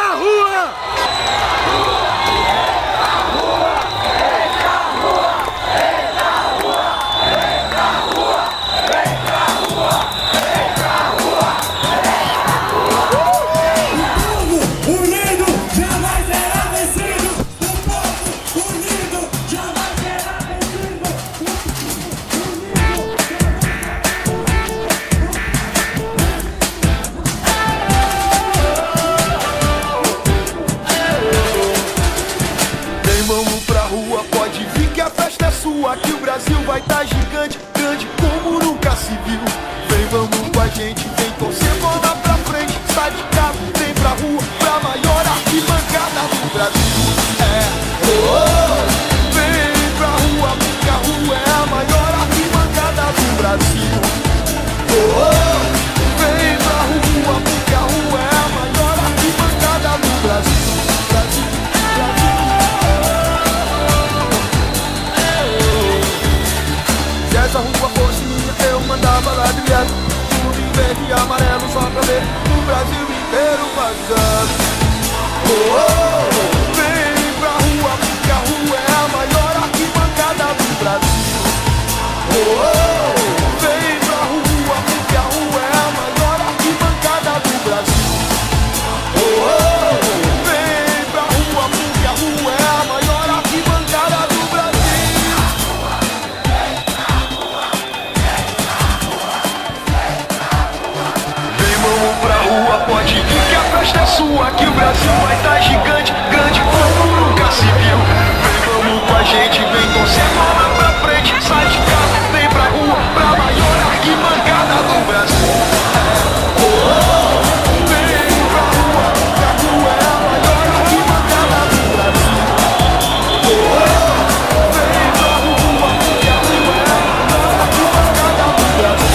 pra rua! Que o Brasil vai tá gigante, grande como nunca se viu. Vem, vamos com a gente, vem torcer, bola pra frente. Sai de casa, vem pra rua, pra maior arquibancada do Brasil. Vem pra rua, porque a rua é a maior arquibancada do Brasil. Vem pra rua, porque a rua é a maior arquibancada do Brasil. Se essa rua fosse minha, eu mandava ladrilhado, tudo em verde e amarelo, só pra ver o Brasil inteiro passando. Vem pra rua, porque a rua é a maior arquibancada do Brasil. Vem pra rua, porque a rua é a maior arquibancada do Brasil. Vem pra rua, porque a rua é a maior arquibancada do Brasil. Pode vir que a festa é sua, que o Brasil vai tá gigante, grande como nunca se viu. Vem, vamos com a gente, vem torcer, bola pra frente. Sai de casa, vem pra rua, pra maior arquibancada do Brasil. Vem pra rua, que a rua é a maior arquibancada do Brasil. Vem pra rua, que a rua é a maior arquibancada do Brasil.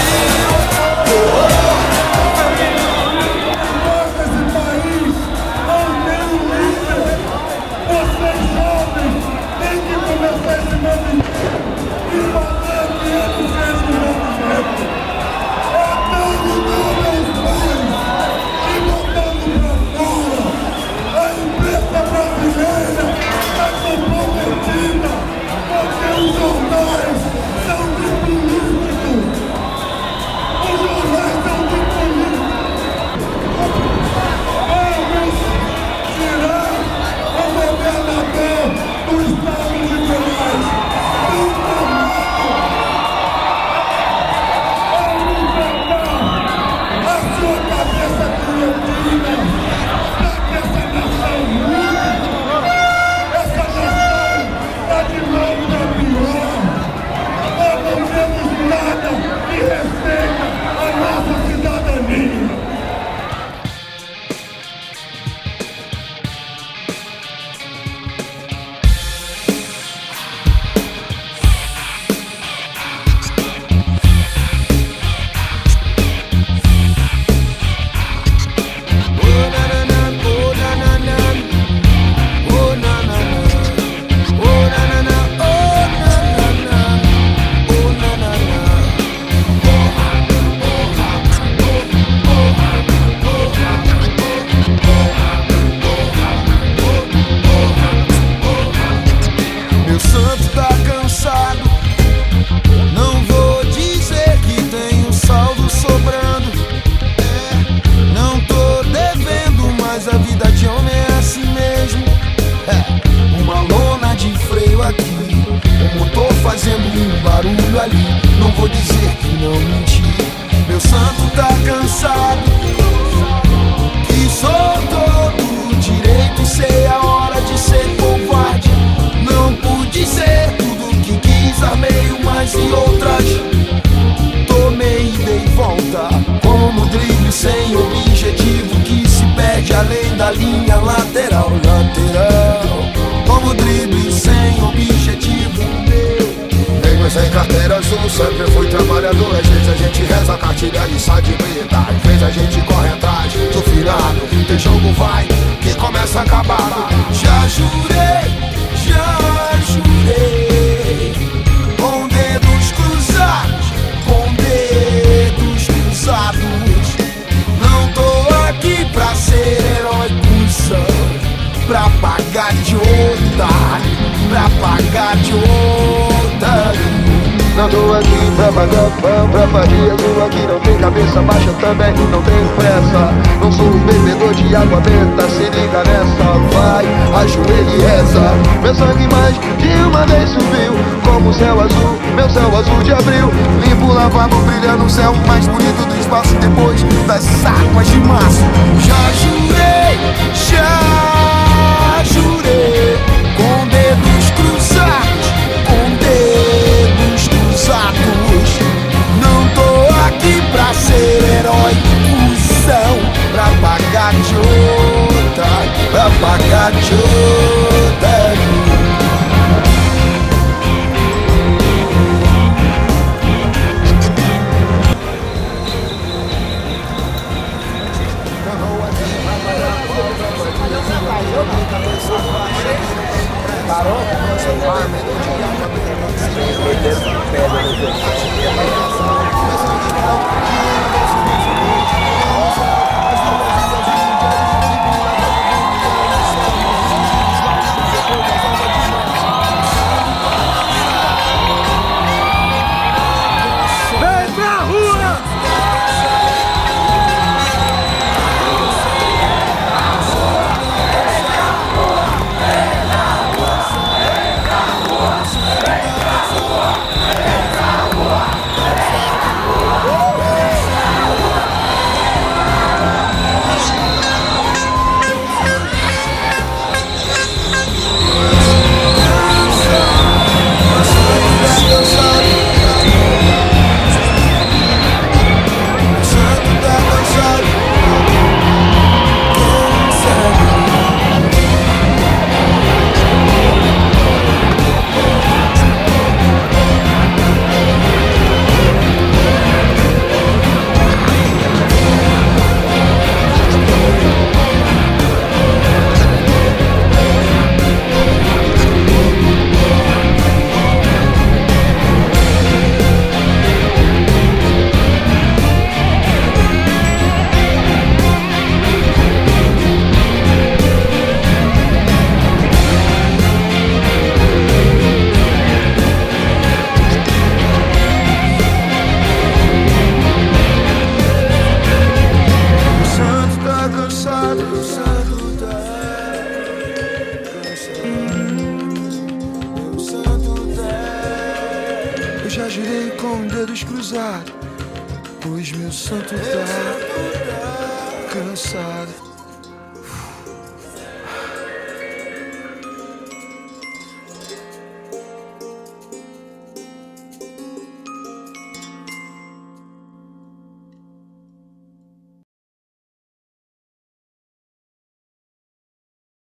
Não vou dizer que não menti. Meu santo tá cansado, que sou todo direito. Sei a hora de ser covarde. Não pude ser tudo que quis. Armei umas e outras, tomei e dei volta. Como drible sem objetivo, que se perde além da linha lateral. Como drible sem objetivo. Sem carteira azul, sempre fui trabalhador. Às vezes a gente reza a cartilha e sai de brita. Às vezes a gente corre atrás do finado. Tem jogo vai, que começa acabado. Já jurei, com dedos cruzados, com dedos cruzados. Não tô aqui pra ser herói, cuzão. otário pra pagar de otário. Não tô aqui pra pagar pão pra Maria. Eu aqui não tem cabeça baixa, também não tenho pressa. Não sou um bebedor de água benta, se liga nessa. Vai, ajoelha e reza. Meu sangue mais de uma vez subiu, como o céu azul, meu céu azul de abril. Limpo, lavado, brilhando o céu mais bonito do espaço depois das águas de março. Já jurei, com dedos cruzados, com dedos cruzados. Não tô aqui pra ser herói, cuzão, pra pagar de otário, pra pagar de otário. Eu já jurei com dedos cruzados, pois meu santo tá cansado.